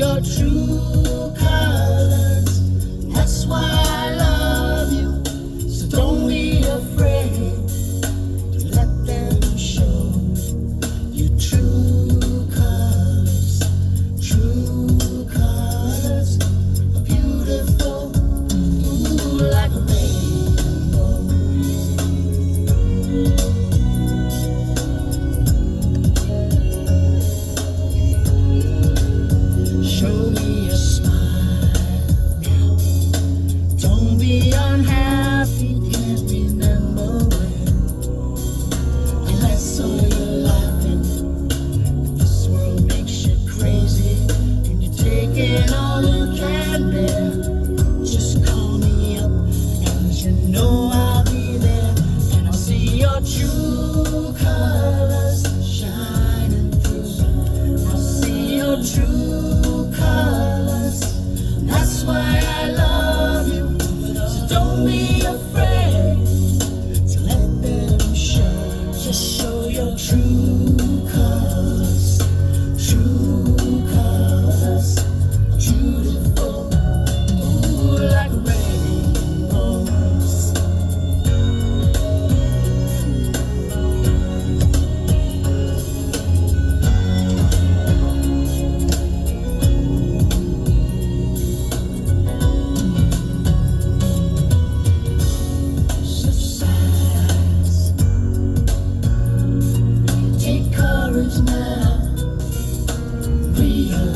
your true colors. That's why I love you. So don't be afraid to let them show your true colors. True colors are beautiful, ooh, like a rainbow. Show me a smile now. Don't be unhappy, can't remember when. And I saw you laughing. If this world makes you crazy and you're taking all you can bear, just call me up, and you know I'll be there. And I'll see your true colors shining through. I'll see your true colors. That's why I love you. So don't be afraid to let them show. Just show your true colors. True colors, beautiful, ooh, like rainbows. Subsides. Take courage now. Realize